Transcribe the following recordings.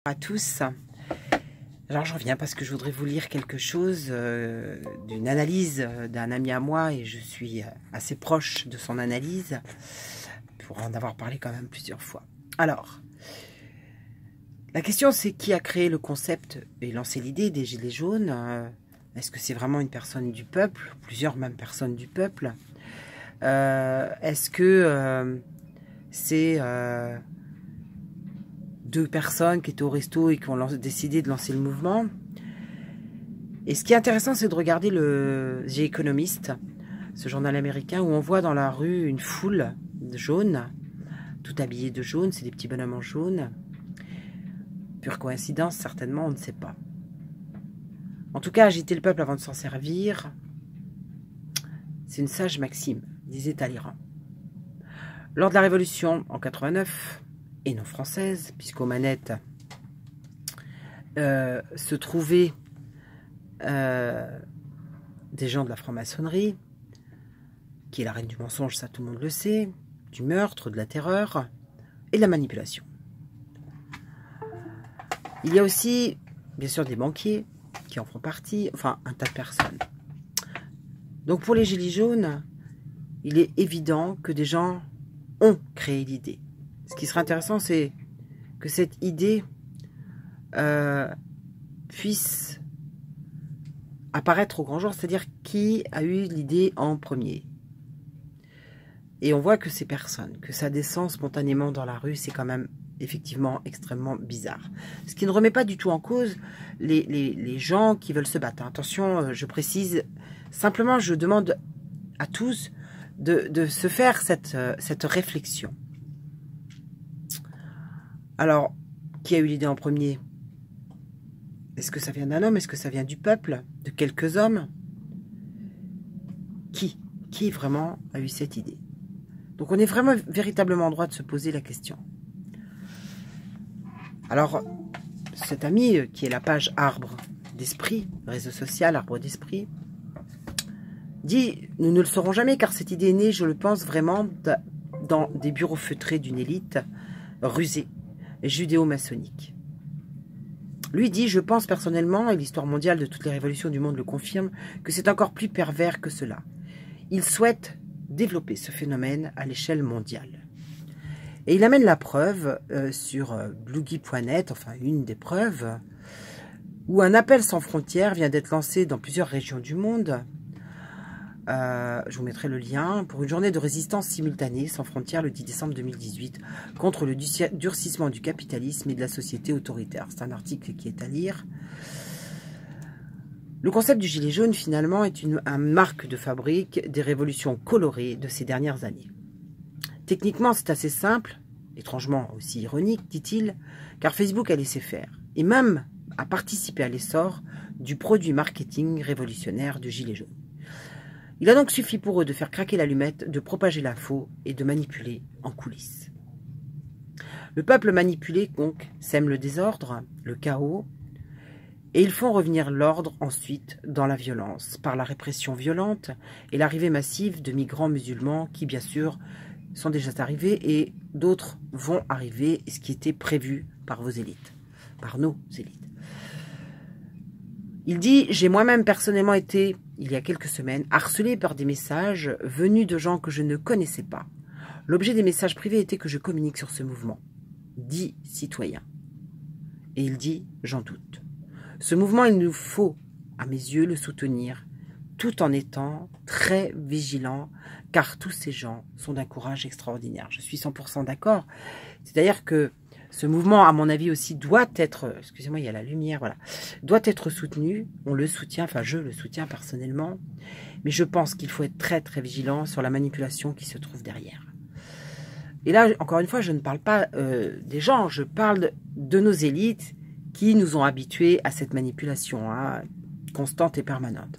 À tous. Alors je reviens parce que je voudrais vous lire quelque chose d'une analyse d'un ami à moi et je suis assez proche de son analyse pour en avoir parlé quand même plusieurs fois. Alors, la question c'est qui a créé le concept et lancé l'idée des Gilets jaunes? Est-ce que c'est vraiment une personne du peuple? Plusieurs même personnes du peuple? Est-ce que c'est... deux personnes qui étaient au resto et qui ont décidé de lancer le mouvement. Et ce qui est intéressant, c'est de regarder le The Economist, ce journal américain, où on voit dans la rue une foule de jaunes, tout habillés de jaune, c'est des petits bonhommes en jaune. Pure coïncidence, certainement, on ne sait pas. En tout cas, agiter le peuple avant de s'en servir, c'est une sage maxime, disait Talleyrand. Lors de la Révolution, en 89, et non française, puisqu'aux manettes se trouvaient des gens de la franc-maçonnerie, qui est la reine du mensonge, ça tout le monde le sait, du meurtre, de la terreur et de la manipulation. Il y a aussi, bien sûr, des banquiers qui en font partie, enfin, un tas de personnes. Donc pour les Gilets jaunes, il est évident que des gens ont créé l'idée. Ce qui serait intéressant, c'est que cette idée puisse apparaître au grand jour, c'est-à-dire qui a eu l'idée en premier. Et on voit que c'est personne, que ça descend spontanément dans la rue, c'est quand même effectivement extrêmement bizarre. Ce qui ne remet pas du tout en cause les gens qui veulent se battre. Attention, je précise, simplement je demande à tous de se faire cette réflexion. Alors, qui a eu l'idée en premier? Est-ce que ça vient d'un homme? Est-ce que ça vient du peuple? De quelques hommes? Qui vraiment a eu cette idée? Donc on est vraiment véritablement en droit de se poser la question. Alors, cet ami qui est la page Arbre d'Esprit, réseau social Arbre d'Esprit, dit « Nous ne le saurons jamais car cette idée est née, je le pense vraiment, dans des bureaux feutrés d'une élite rusée, judéo-maçonnique. » Lui dit « Je pense personnellement, et l'histoire mondiale de toutes les révolutions du monde le confirme, que c'est encore plus pervers que cela. Il souhaite développer ce phénomène à l'échelle mondiale. » Et il amène la preuve sur bloogie.net, enfin une des preuves, où un appel sans frontières vient d'être lancé dans plusieurs régions du monde. Je vous mettrai le lien, pour une journée de résistance simultanée sans frontières le 10 décembre 2018 contre le durcissement du capitalisme et de la société autoritaire. C'est un article qui est à lire. Le concept du gilet jaune finalement est une marque de fabrique des révolutions colorées de ces dernières années. Techniquement c'est assez simple, étrangement aussi ironique dit-il, car Facebook a laissé faire et même a participé à l'essor du produit marketing révolutionnaire du gilet jaune. Il a donc suffi pour eux de faire craquer l'allumette, de propager l'info et de manipuler en coulisses. Le peuple manipulé, donc, sème le désordre, le chaos, et ils font revenir l'ordre ensuite dans la violence, par la répression violente et l'arrivée massive de migrants musulmans qui, bien sûr, sont déjà arrivés et d'autres vont arriver, ce qui était prévu par vos élites, par nos élites. Il dit « J'ai moi-même personnellement été, il y a quelques semaines, harcelé par des messages venus de gens que je ne connaissais pas. L'objet des messages privés était que je communique sur ce mouvement. 10 citoyens. » Et il dit « J'en doute. Ce mouvement, il nous faut, à mes yeux, le soutenir, tout en étant très vigilant, car tous ces gens sont d'un courage extraordinaire. » Je suis 100% d'accord. C'est-à-dire que ce mouvement, à mon avis aussi, doit être, excusez-moi, il y a la lumière, voilà, doit être soutenu. On le soutient, enfin je le soutiens personnellement, mais je pense qu'il faut être très très vigilant sur la manipulation qui se trouve derrière. Et là, encore une fois, je ne parle pas des gens, je parle de nos élites qui nous ont habitués à cette manipulation constante et permanente.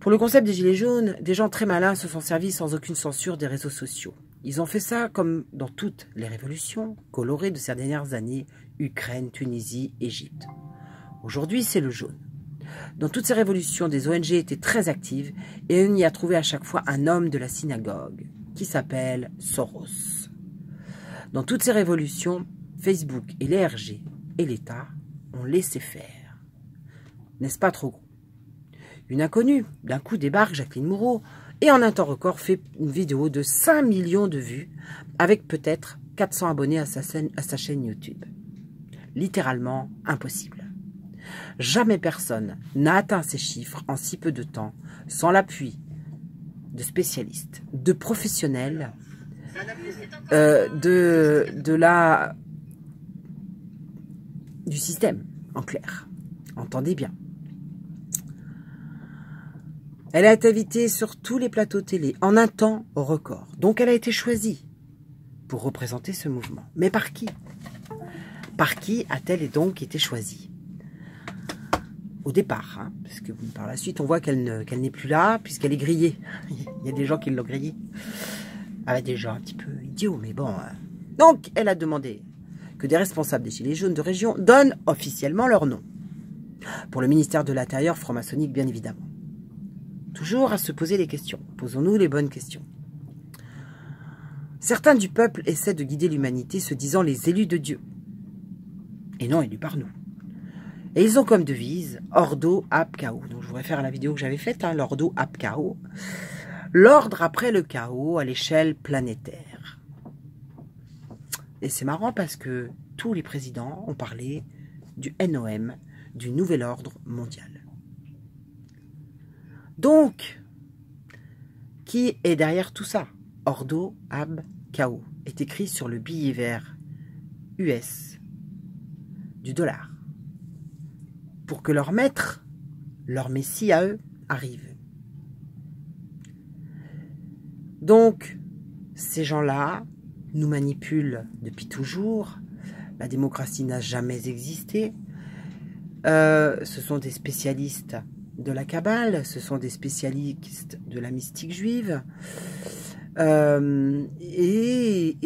Pour le concept des gilets jaunes, des gens très malins se sont servis sans aucune censure des réseaux sociaux. Ils ont fait ça comme dans toutes les révolutions colorées de ces dernières années, Ukraine, Tunisie, Égypte. Aujourd'hui, c'est le jaune. Dans toutes ces révolutions, des ONG étaient très actives et on y a trouvé à chaque fois un homme de la synagogue qui s'appelle Soros. Dans toutes ces révolutions, Facebook et les RG et l'État ont laissé faire. N'est-ce pas trop gros? Une inconnue, d'un coup débarque Jacqueline Moreau et en un temps record fait une vidéo de 5 millions de vues avec peut-être 400 abonnés à sa chaîne YouTube. Littéralement impossible. Jamais personne n'a atteint ces chiffres en si peu de temps sans l'appui de spécialistes, de professionnels, du système, en clair. Entendez bien. Elle a été invitée sur tous les plateaux télé en un temps record. Donc elle a été choisie pour représenter ce mouvement. Mais par qui? Par qui a-t-elle donc été choisie? Au départ, hein, parce que par la suite on voit qu'elle n'est plus là puisqu'elle est grillée. Il y a des gens qui l'ont grillée. Avec des gens un petit peu idiots, mais bon. Donc elle a demandé que des responsables des Gilets jaunes de région donnent officiellement leur nom. Pour le ministère de l'Intérieur franc-maçonnique, bien évidemment. Toujours à se poser les questions. Posons-nous les bonnes questions. Certains du peuple essaient de guider l'humanité se disant les élus de Dieu. Et non élus par nous. Et ils ont comme devise Ordo ab chaos. Donc je vous réfère à la vidéo que j'avais faite, hein, l'Ordo ab chaos. L'ordre après le chaos à l'échelle planétaire. Et c'est marrant parce que tous les présidents ont parlé du NOM, du nouvel ordre mondial. Donc, qui est derrière tout ça? Ordo ab chaos est écrit sur le billet vert US du dollar. Pour que leur maître, leur messie à eux, arrive. Donc, ces gens-là nous manipulent depuis toujours. La démocratie n'a jamais existé. Ce sont des spécialistes de la Kabbale, ce sont des spécialistes de la mystique juive. Et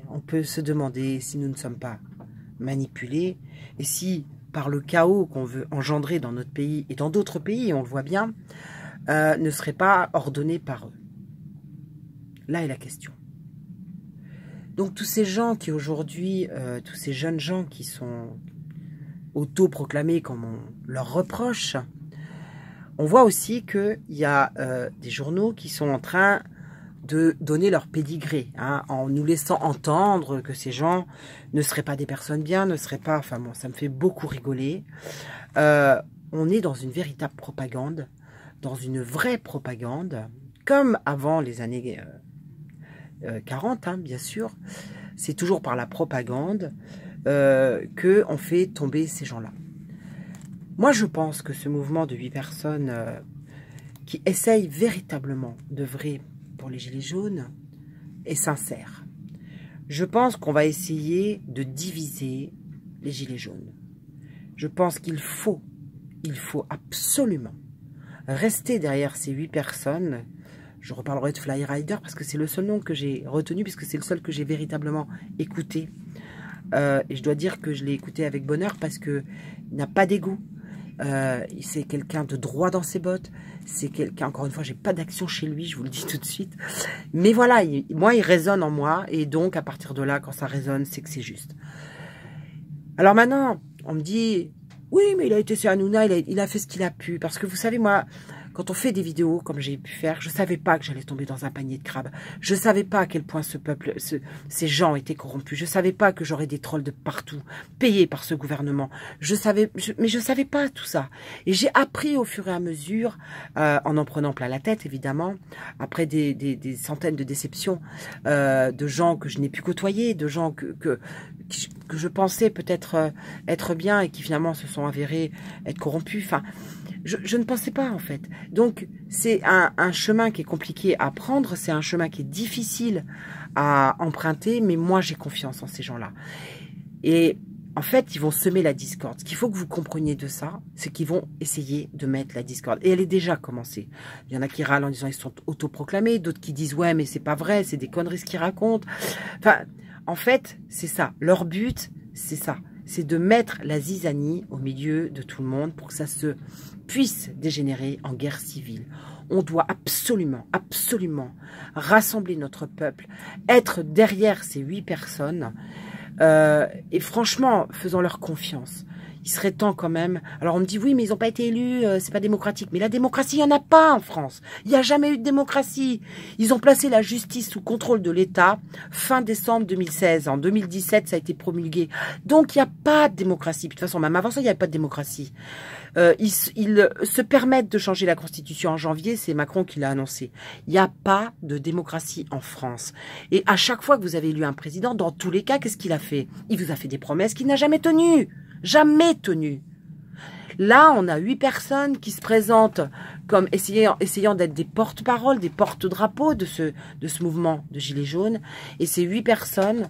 on peut se demander si nous ne sommes pas manipulés et si, par le chaos qu'on veut engendrer dans notre pays et dans d'autres pays, on le voit bien, ne serait pas ordonné par eux. Là est la question. Donc tous ces gens qui aujourd'hui, tous ces jeunes gens qui sont autoproclamés comme on leur reproche, on voit aussi qu'il y a des journaux qui sont en train de donner leur pédigré, hein, en nous laissant entendre que ces gens ne seraient pas des personnes bien, ne seraient pas... Enfin bon, ça me fait beaucoup rigoler. On est dans une véritable propagande, dans une vraie propagande, comme avant les années 40, hein, bien sûr. C'est toujours par la propagande qu'on fait tomber ces gens-là. Moi, je pense que ce mouvement de 8 personnes qui essayent véritablement d'œuvrer pour les Gilets jaunes est sincère. Je pense qu'on va essayer de diviser les Gilets jaunes. Je pense qu'il faut absolument rester derrière ces 8 personnes. Je reparlerai de Fly Rider parce que c'est le seul nom que j'ai retenu, puisque c'est le seul que j'ai véritablement écouté. Et je dois dire que je l'ai écouté avec bonheur parce qu'il n'a pas d'égout. C'est quelqu'un de droit dans ses bottes. C'est quelqu'un, encore une fois, j'ai pas d'action chez lui, je vous le dis tout de suite. Mais voilà, moi, il résonne en moi. Et donc, à partir de là, quand ça résonne, c'est que c'est juste. Alors maintenant, on me dit, oui, mais il a été chez Hanouna, il a fait ce qu'il a pu. Parce que vous savez, moi, quand on fait des vidéos comme j'ai pu faire, je savais pas que j'allais tomber dans un panier de crabes. Je savais pas à quel point ce peuple, ces gens étaient corrompus. Je savais pas que j'aurais des trolls de partout, payés par ce gouvernement. Mais je savais pas tout ça. Et j'ai appris au fur et à mesure, en prenant plein la tête, évidemment, après des centaines de déceptions, de gens que je n'ai pu côtoyer, de gens que je pensais peut-être être bien et qui finalement se sont avérés être corrompus. Enfin, je ne pensais pas, en fait. Donc, c'est un chemin qui est compliqué à prendre, c'est un chemin qui est difficile à emprunter, mais moi, j'ai confiance en ces gens-là. Et en fait, ils vont semer la discorde. Ce qu'il faut que vous compreniez de ça, c'est qu'ils vont essayer de mettre la discorde. Et elle est déjà commencée. Il y en a qui râlent en disant qu'ils sont autoproclamés, d'autres qui disent « Ouais, mais c'est pas vrai, c'est des conneries ce qu'ils racontent. » Enfin, en fait, c'est ça. Leur but, c'est ça. C'est de mettre la zizanie au milieu de tout le monde pour que ça se puisse dégénérer en guerre civile. on doit absolument, absolument rassembler notre peuple, être derrière ces 8 personnes, et franchement, faisons-leur confiance. Il serait temps quand même. Alors on me dit oui, mais ils n'ont pas été élus, c'est pas démocratique. Mais la démocratie, il n'y en a pas en France. Il n'y a jamais eu de démocratie. Ils ont placé la justice sous contrôle de l'État fin décembre 2016. En 2017, ça a été promulgué. Donc il n'y a pas de démocratie. Puis, de toute façon, même avant ça, il n'y avait pas de démocratie. Ils se permettent de changer la Constitution en janvier, c'est Macron qui l'a annoncé. Il n'y a pas de démocratie en France. Et à chaque fois que vous avez élu un président, dans tous les cas, qu'est-ce qu'il a fait? Il vous a fait des promesses qu'il n'a jamais tenues. Jamais tenues. Là, on a 8 personnes qui se présentent comme essayant d'être des porte-paroles, des porte-drapeaux de ce mouvement de Gilets jaunes. Et ces 8 personnes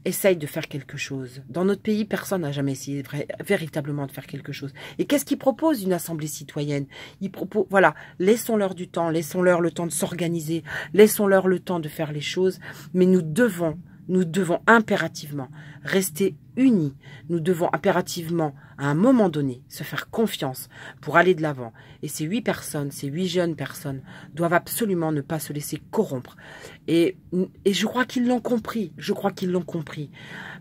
essayent de faire quelque chose. Dans notre pays, personne n'a jamais essayé véritablement de faire quelque chose. Et qu'est-ce qu'ils proposent, une assemblée citoyenne? Ils proposent, voilà, laissons-leur du temps, laissons-leur le temps de s'organiser, laissons-leur le temps de faire les choses, mais nous devons impérativement rester unis. Nous devons impérativement, à un moment donné, se faire confiance pour aller de l'avant. Et ces 8 personnes, ces 8 jeunes personnes, doivent absolument ne pas se laisser corrompre. Et je crois qu'ils l'ont compris. Je crois qu'ils l'ont compris.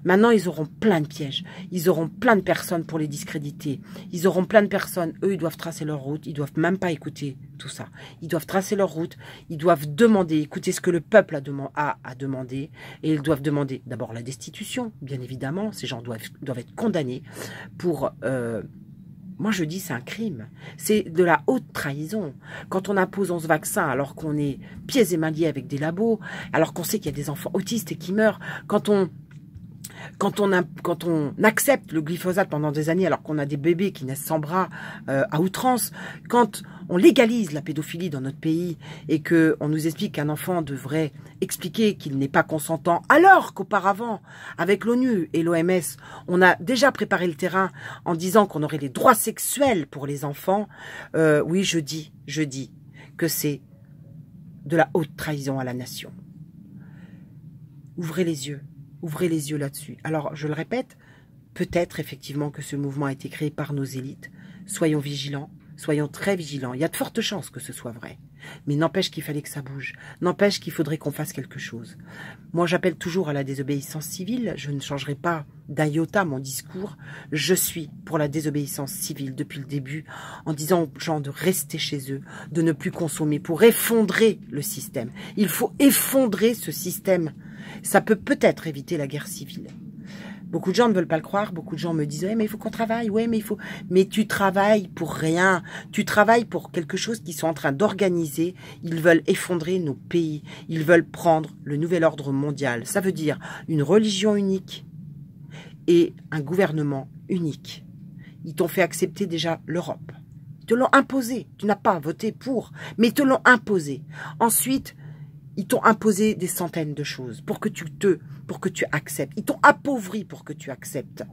Maintenant, ils auront plein de pièges. Ils auront plein de personnes pour les discréditer. Ils auront plein de personnes. Eux, ils doivent tracer leur route. Ils doivent même pas écouter tout ça. Ils doivent tracer leur route. Ils doivent demander, écouter ce que le peuple a demandé. Et ils doivent demander d'abord la destitution, bien évidemment. Ces gens doivent être condamnés pour... moi, je dis c'est un crime. C'est de la haute trahison. Quand on impose 11 vaccins alors qu'on est pieds et mains liés avec des labos, alors qu'on sait qu'il y a des enfants autistes et qui meurent, quand on accepte le glyphosate pendant des années alors qu'on a des bébés qui naissent sans bras à outrance, quand on légalise la pédophilie dans notre pays et qu'on nous explique qu'un enfant devrait expliquer qu'il n'est pas consentant, alors qu'auparavant, avec l'ONU et l'OMS, on a déjà préparé le terrain en disant qu'on aurait les droits sexuels pour les enfants, oui, je dis que c'est de la haute trahison à la nation. Ouvrez les yeux. Ouvrez les yeux là-dessus. Alors, je le répète, peut-être effectivement que ce mouvement a été créé par nos élites. Soyons vigilants, soyons très vigilants. Il y a de fortes chances que ce soit vrai. Mais n'empêche qu'il fallait que ça bouge. N'empêche qu'il faudrait qu'on fasse quelque chose. Moi, j'appelle toujours à la désobéissance civile. Je ne changerai pas d'un iota mon discours. Je suis pour la désobéissance civile depuis le début, en disant aux gens de rester chez eux, de ne plus consommer pour effondrer le système. Il faut effondrer ce système. Ça peut peut-être éviter la guerre civile. Beaucoup de gens ne veulent pas le croire. Beaucoup de gens me disent mais il faut qu'on travaille. Ouais, mais il faut. Mais tu travailles pour rien. Tu travailles pour quelque chose qu'ils sont en train d'organiser. Ils veulent effondrer nos pays. Ils veulent prendre le nouvel ordre mondial. Ça veut dire une religion unique et un gouvernement unique. Ils t'ont fait accepter déjà l'Europe. Ils te l'ont imposé. Tu n'as pas voté pour, mais ils te l'ont imposé. Ensuite, ils t'ont imposé des centaines de choses pour que tu acceptes. Ils t'ont appauvri pour que tu acceptes.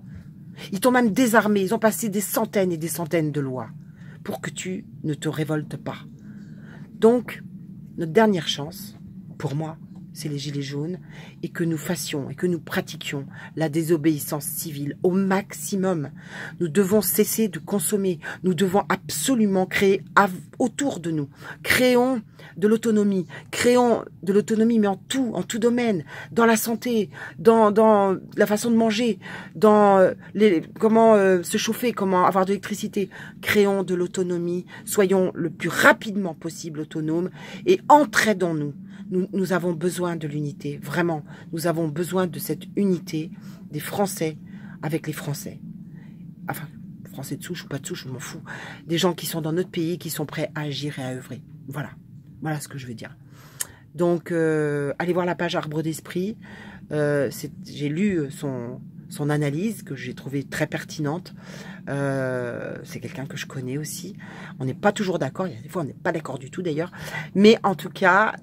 Ils t'ont même désarmé. Ils ont passé des centaines et des centaines de lois pour que tu ne te révoltes pas. Donc, notre dernière chance, pour moi, c'est les gilets jaunes, et que nous fassions et que nous pratiquions la désobéissance civile au maximum. Nous devons cesser de consommer. Nous devons absolument créer autour de nous. Créons de l'autonomie. Créons de l'autonomie, mais en tout domaine. Dans la santé, dans la façon de manger, dans comment se chauffer, comment avoir de l'électricité. Créons de l'autonomie. Soyons le plus rapidement possible autonomes et entraidons-nous. Nous avons besoin de l'unité, vraiment. Nous avons besoin de cette unité des Français avec les Français. Enfin, Français de souche ou pas de souche, je m'en fous. Des gens qui sont dans notre pays, qui sont prêts à agir et à œuvrer. Voilà. Voilà ce que je veux dire. Donc, allez voir la page Arbre d'Esprit. J'ai lu son analyse, que j'ai trouvée très pertinente. C'est quelqu'un que je connais aussi. On n'est pas toujours d'accord. Il y a des fois, on n'est pas d'accord du tout d'ailleurs. Mais en tout cas,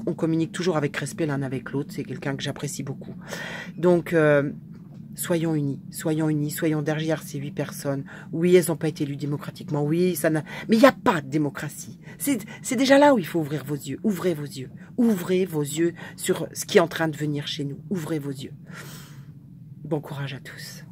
on communique toujours avec respect l'un avec l'autre. C'est quelqu'un que j'apprécie beaucoup. Donc, soyons unis, soyons derrière ces 8 personnes. Oui, elles n'ont pas été élues démocratiquement. Oui, ça n'a. Mais il n'y a pas de démocratie. C'est déjà là où il faut ouvrir vos yeux. Ouvrez vos yeux. Ouvrez vos yeux sur ce qui est en train de venir chez nous. Ouvrez vos yeux. Bon courage à tous.